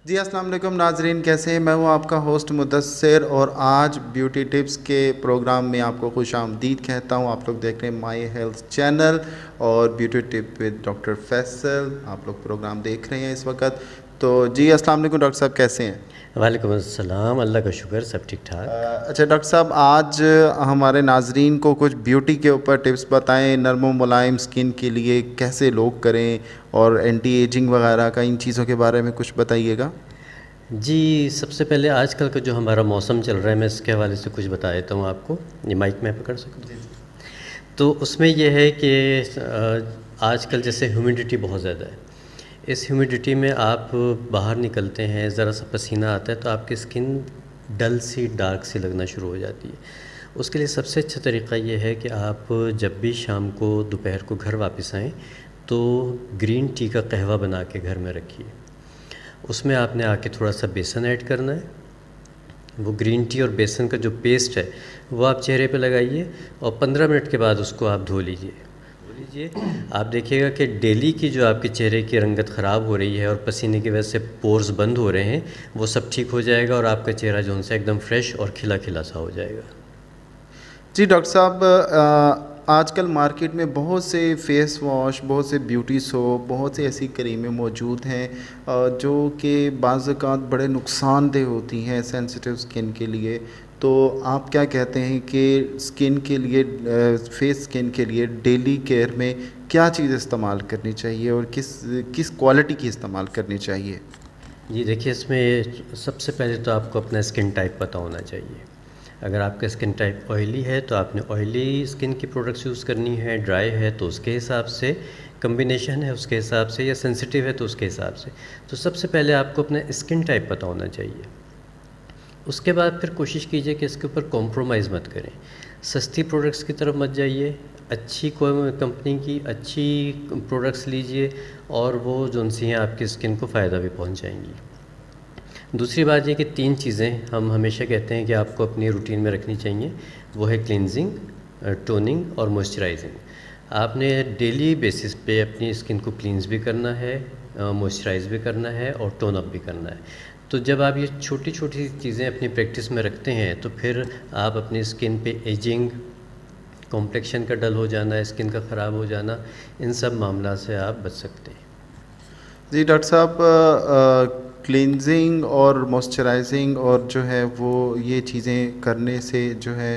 जी अस्सलाम वालेकुम नाजरीन, कैसे हैं? मैं हूं आपका होस्ट मुदस्सिर और आज ब्यूटी टिप्स के प्रोग्राम में आपको खुश आमदीद कहता हूं। आप लोग देख रहे हैं माई हेल्थ चैनल और beauty tip with doctor Faisal. आप लोग प्रोग्राम देख रहे हैं इस वक्त। तो जी अस्सलाम वालेकुम डॉक्टर साहब, कैसे हैं? वालेकुम अस्सलाम। अल्लाह का शुक्र, सब ठीक ठाक। अच्छा डॉक्टर साहब, आज हमारे नाजरीन को कुछ ब्यूटी के ऊपर टिप्स बताएं, नरम व मुलायम स्किन के लिए कैसे लोग करें और एंटी एजिंग वगैरह का, इन चीज़ों के बारे में कुछ बताइएगा। जी, सबसे पहले आजकल का जो हमारा मौसम चल रहा है, मैं इसके हवाले से कुछ बता देता हूँ आपको। ये माइक में पकड़ सकता हूँ? तो उसमें यह है कि आजकल जैसे ह्यूमिडिटी बहुत ज़्यादा है। इस ह्यूमिडिटी में आप बाहर निकलते हैं, ज़रा सा पसीना आता है तो आपकी स्किन डल सी, डार्क सी लगना शुरू हो जाती है। उसके लिए सबसे अच्छा तरीक़ा ये है कि आप जब भी शाम को, दोपहर को घर वापस आएँ तो ग्रीन टी का कहवा बना के घर में रखिए। उसमें आपने आके थोड़ा सा बेसन ऐड करना है। वो ग्रीन टी और बेसन का जो पेस्ट है वो आप चेहरे पे लगाइए और 15 मिनट के बाद उसको आप धो लीजिए। आप देखिएगा कि डेली की जो आपके चेहरे की रंगत ख़राब हो रही है और पसीने की वजह से पोर्स बंद हो रहे हैं, वो सब ठीक हो जाएगा और आपका चेहरा जो है एकदम फ्रेश और खिला खिला सा हो जाएगा। जी डॉक्टर साहब, आजकल मार्केट में बहुत से फेस वॉश, बहुत से ब्यूटी सोप, बहुत सी ऐसी क्रीमें मौजूद हैं जो कि बाज़ औक़ात बड़े नुकसानदेह होती हैं सेंसिटिव स्किन के लिए। तो आप क्या कहते हैं कि स्किन के लिए, फेस स्किन के लिए डेली केयर में क्या चीज़ इस्तेमाल करनी चाहिए और किस किस क्वालिटी की इस्तेमाल करनी चाहिए? जी देखिए, इसमें सबसे पहले तो आपको अपना स्किन टाइप पता होना चाहिए। अगर आपका स्किन टाइप ऑयली है तो आपने ऑयली स्किन की प्रोडक्ट्स यूज़ करनी है, ड्राई है तो उसके हिसाब से, कम्बिनेशन है उसके हिसाब से, या सेंसिटिव है तो उसके हिसाब से। तो सबसे पहले आपको अपना स्किन टाइप पता होना चाहिए। उसके बाद फिर कोशिश कीजिए कि इसके ऊपर कॉम्प्रोमाइज़ मत करें। सस्ती प्रोडक्ट्स की तरफ मत जाइए, अच्छी कंपनी की अच्छी प्रोडक्ट्स लीजिए और वो जो सी हैं आपकी स्किन को फ़ायदा भी पहुंचाएंगी। दूसरी बात ये कि 3 चीज़ें हम हमेशा कहते हैं कि आपको अपनी रूटीन में रखनी चाहिए। वो है क्लींजिंग, टोनिंग और मॉइस्चराइजिंग। आपने डेली बेसिस पे अपनी स्किन को क्लींस भी करना है, मॉइस्चराइज़ भी करना है और टोन अप भी करना है। तो जब आप ये छोटी छोटी चीज़ें अपनी प्रैक्टिस में रखते हैं तो फिर आप अपनी स्किन पे एजिंग, कॉम्प्लेक्शन का डल हो जाना, स्किन का ख़राब हो जाना, इन सब मामला से आप बच सकते हैं। जी डॉक्टर साहब, क्लींजिंग और मॉइस्चराइजिंग और जो है वो ये चीज़ें करने से जो है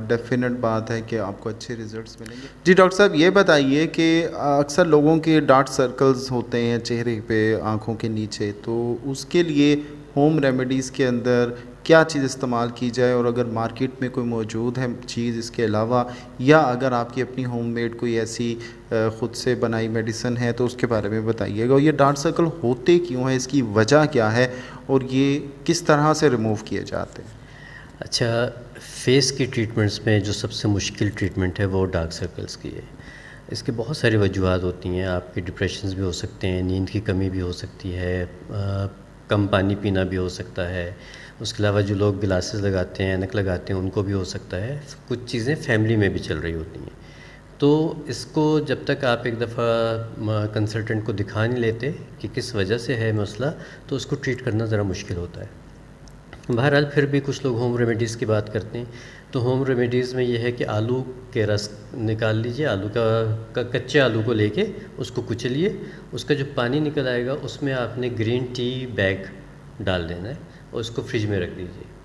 डेफिनेट बात है कि आपको अच्छे रिजल्ट्स मिलेंगे। जी डॉक्टर साहब, ये बताइए कि अक्सर लोगों के डार्क सर्कल्स होते हैं चेहरे पे, आँखों के नीचे, तो उसके लिए होम रेमेडीज़ के अंदर क्या चीज़ इस्तेमाल की जाए, और अगर मार्केट में कोई मौजूद है चीज़ इसके अलावा, या अगर आपकी अपनी होममेड कोई ऐसी ख़ुद से बनाई मेडिसिन है तो उसके बारे में बताइएगा। और ये डार्क सर्कल होते क्यों हैं, इसकी वजह क्या है और ये किस तरह से रिमूव किए जाते हैं? अच्छा, फेस की ट्रीटमेंट्स में जो सबसे मुश्किल ट्रीटमेंट है वो डार्क सर्कल्स की है। इसके बहुत सारी वजूहत होती हैं। आपके डिप्रेशंस भी हो सकते हैं, नींद की कमी भी हो सकती है, कम पानी पीना भी हो सकता है। उसके अलावा जो लोग ग्लासेस लगाते हैं, ऐनक लगाते हैं, उनको भी हो सकता है। कुछ चीज़ें फैमिली में भी चल रही होती हैं। तो इसको जब तक आप एक दफ़ा कंसल्टेंट को दिखा नहीं लेते कि किस वजह से है मसला, तो उसको ट्रीट करना ज़रा मुश्किल होता है। बहरहाल फिर भी कुछ लोग होम रेमेडीज़ की बात करते हैं। तो होम रेमेडीज़ में ये है कि आलू के रस निकाल लीजिए। आलू का कच्चे आलू को लेके उसको कुचलिए, उसका जो पानी निकल आएगा उसमें आपने ग्रीन टी बैग डाल देना है और उसको फ्रिज में रख दीजिए।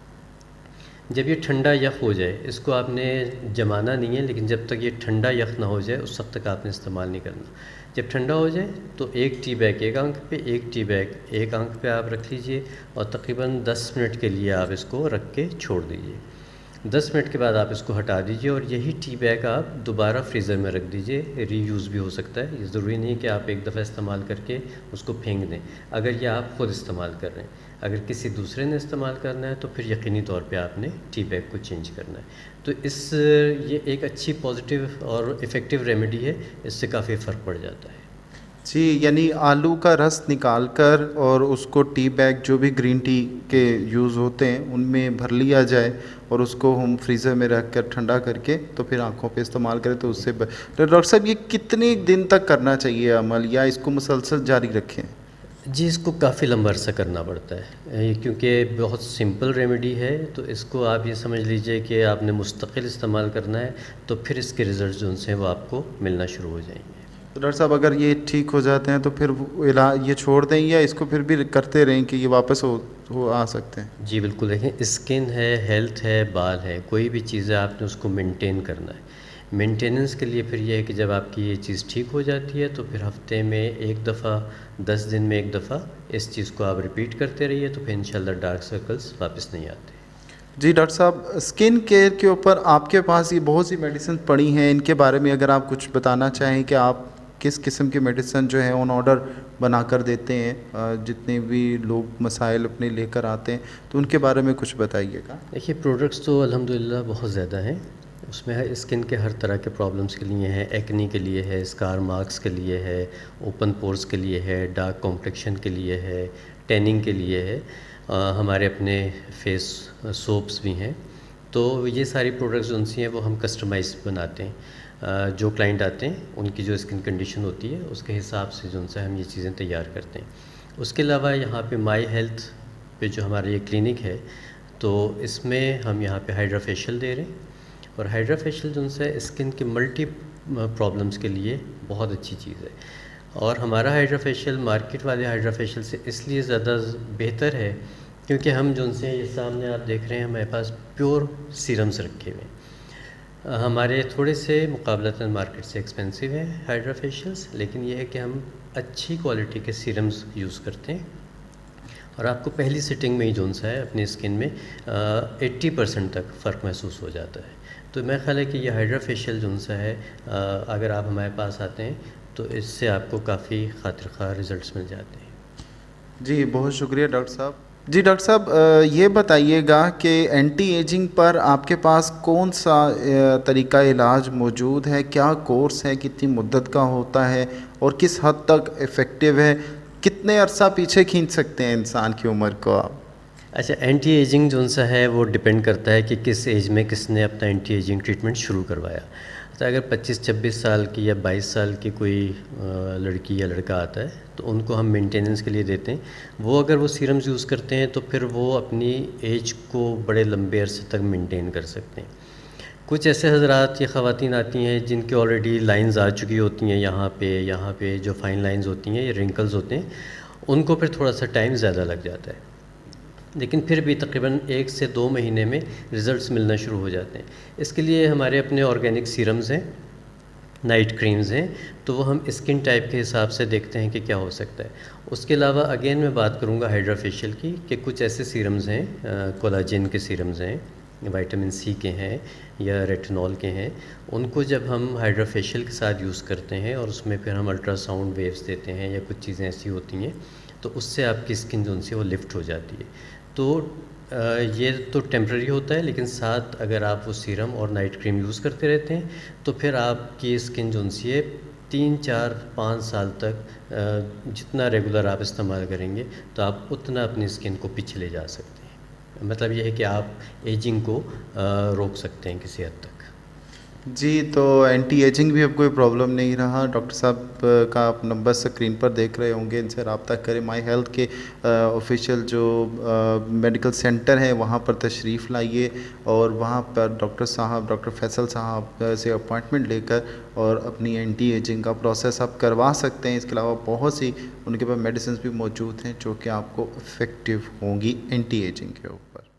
जब ये ठंडा यख हो जाए, इसको आपने जमाना नहीं है, लेकिन जब तक ये ठंडा यख ना हो जाए उस वक्त तक आपने इस्तेमाल नहीं करना। जब ठंडा हो जाए तो एक टी बैग एक आंख पे, एक टी बैग एक आंख पे आप रख लीजिए और तकरीबन 10 मिनट के लिए आप इसको रख के छोड़ दीजिए। 10 मिनट के बाद आप इसको हटा दीजिए और यही टी बैग आप दोबारा फ्रीज़र में रख दीजिए। रीयूज़ भी हो सकता है, ये ज़रूरी नहीं कि आप एक दफ़ा इस्तेमाल करके उसको फेंक दें, अगर ये आप ख़ुद इस्तेमाल कर रहे हैं। अगर किसी दूसरे ने इस्तेमाल करना है तो फिर यकीनी तौर पे आपने टी बैग को चेंज करना है। तो ये एक अच्छी पॉजिटिव और इफ़ेक्टिव रेमेडी है, इससे काफ़ी फ़र्क पड़ जाता है। जी, यानी आलू का रस निकाल कर और उसको टी बैग जो भी ग्रीन टी के यूज़ होते हैं उनमें भर लिया जाए और उसको हम फ्रीज़र में रख कर ठंडा करके तो फिर आँखों पे इस्तेमाल करें तो उससे तो डॉक्टर साहब, ये कितने दिन तक करना चाहिए अमल, या इसको मुसलसल जारी रखें? जी, इसको काफ़ी लंबा अरसा करना पड़ता है क्योंकि बहुत सिंपल रेमेडी है, तो इसको आप ये समझ लीजिए कि आपने मुस्तकिल इस्तेमाल करना है, तो फिर इसके रिज़ल्ट जो उनसे वो आपको मिलना शुरू हो जाएंगे। तो डॉक्टर साहब अगर ये ठीक हो जाते हैं तो फिर वो इलाज ये छोड़ दें या इसको फिर भी करते रहें कि ये वापस हो आ सकते हैं? जी बिल्कुल, देखें स्किन है, हेल्थ है, बाल है, कोई भी चीज़ है आपने उसको मेंटेन करना है। मेंटेनेंस के लिए फिर ये है कि जब आपकी ये चीज़ ठीक हो जाती है तो फिर हफ्ते में एक दफ़ा, 10 दिन में एक दफ़ा इस चीज़ को आप रिपीट करते रहिए, तो फिर इंशाल्लाह डार्क सर्कल्स वापस नहीं आते। जी डॉक्टर साहब, स्किन केयर के ऊपर आपके पास ये बहुत सी मेडिसिन पड़ी हैं, इनके बारे में अगर आप कुछ बताना चाहें कि आप किस किस्म की मेडिसिन जो है ऑन ऑर्डर बना कर देते हैं, जितने भी लोग मसाइल अपने लेकर आते हैं तो उनके बारे में कुछ बताइएगा। देखिए प्रोडक्ट्स तो अल्हम्दुलिल्लाह बहुत ज़्यादा हैं, उसमें स्किन के हर तरह के प्रॉब्लम्स के लिए हैं, एक्नी के लिए है, स्कार मार्क्स के लिए है, ओपन पोर्स के लिए है, डार्क कॉम्प्लेक्शन के लिए है, टैनिंग के लिए है, हमारे अपने फेस सोप्स भी हैं। तो ये सारी प्रोडक्ट्स जो उनसी हैं वो हम कस्टमाइज़ बनाते हैं। जो क्लाइंट आते हैं उनकी जो स्किन कंडीशन होती है उसके हिसाब से जो उनसे हम ये चीज़ें तैयार करते हैं। उसके अलावा यहाँ पे माई हेल्थ पे जो हमारा ये क्लिनिक है, तो इसमें हम यहाँ पे हाइड्रा फेशियल दे रहे हैं, और हाइड्रा फेशियल जो उनसे स्किन की मल्टी प्रॉब्लम्स के लिए बहुत अच्छी चीज़ है। और हमारा हाइड्रा फेशियल मार्केट वाले हाइड्रा फेशियल से इसलिए ज़्यादा बेहतर है क्योंकि हम जो उनसे ये सामने आप देख रहे हैं हमारे पास प्योर सीरम्स रखे हुए हैं। हमारे थोड़े से मुकाबलतन मार्केट से एक्सपेंसिव है हाइड्रा फेशियल्स, लेकिन ये है कि हम अच्छी क्वालिटी के सीरम्स यूज़ करते हैं और आपको पहली सिटिंग में ही जो सा है अपनी स्किन में 80% तक फ़र्क महसूस हो जाता है। तो मैं ख्याल है कि ये हाइड्रा फेशियल जो सा है, अगर आप हमारे पास आते हैं तो इससे आपको काफ़ी खातिर ख़ार रिज़ल्ट्स मिल जाते हैं। जी बहुत शुक्रिया डॉक्टर साहब। जी डॉक्टर साहब, ये बताइएगा कि एंटी एजिंग पर आपके पास कौन सा तरीका इलाज मौजूद है, क्या कोर्स है, कितनी मुद्दत का होता है और किस हद तक इफ़ेक्टिव है, कितने अरसा पीछे खींच सकते हैं इंसान की उम्र को आप? अच्छा, एंटी एजिंग जो सा है वो डिपेंड करता है कि किस एज में किसने अपना एंटी एजिंग ट्रीटमेंट शुरू करवाया। तो अगर 25-26 साल की या 22 साल की कोई लड़की या लड़का आता है तो उनको हम मेंटेनेंस के लिए देते हैं। वो अगर वो सीरम्स यूज़ करते हैं तो फिर वो अपनी एज को बड़े लंबे अरसे तक मेंटेन कर सकते हैं। कुछ ऐसे हज़रात या ख़वातीन आती हैं जिनकी ऑलरेडी लाइंस आ चुकी होती हैं, यहाँ पे जो फाइन लाइंस होती हैं, ये रिंकल्स होते हैं, उनको फिर थोड़ा सा टाइम ज़्यादा लग जाता है, लेकिन फिर भी तकरीबन 1 से 2 महीने में रिज़ल्ट्स मिलना शुरू हो जाते हैं। इसके लिए हमारे अपने ऑर्गेनिक सीरम्स हैं, नाइट क्रीम्स हैं, तो वो हम स्किन टाइप के हिसाब से देखते हैं कि क्या हो सकता है। उसके अलावा अगेन मैं बात करूँगा हाइड्रा फेशियल की, कि कुछ ऐसे सीरम्स हैं, कोलाजन के सीरम्स हैं, विटामिन सी के हैं या रेटिनॉल के हैं। उनको जब हम हाइड्रा फेशियल के साथ यूज़ करते हैं और उसमें फिर हम अल्ट्रासाउंड वेव्स देते हैं या कुछ चीज़ें ऐसी होती हैं, तो उससे आपकी स्किन जो उनसे वो लिफ्ट हो जाती है। तो ये तो टेम्प्रेरी होता है, लेकिन साथ अगर आप वो सीरम और नाइट क्रीम यूज़ करते रहते हैं तो फिर आपकी स्किन जो उनसी है 3-4-5 साल तक जितना रेगुलर आप इस्तेमाल करेंगे तो आप उतना अपनी स्किन को पीछे ले जा सकते हैं। मतलब ये है कि आप एजिंग को रोक सकते हैं किसी हद तक। जी, तो एंटी एजिंग भी अब कोई प्रॉब्लम नहीं रहा। डॉक्टर साहब का आप नंबर स्क्रीन पर देख रहे होंगे, इनसे रब्ता करें। माई हेल्थ के ऑफिशियल जो मेडिकल सेंटर है वहाँ पर तशरीफ़ लाइए और वहाँ पर डॉक्टर फैसल साहब से अपॉइंटमेंट लेकर और अपनी एंटी एजिंग का प्रोसेस आप करवा सकते हैं। इसके अलावा बहुत सी उनके पास मेडिसिन भी मौजूद हैं जो कि आपको इफ़ेक्टिव होंगी एंटी एजिंग के ऊपर।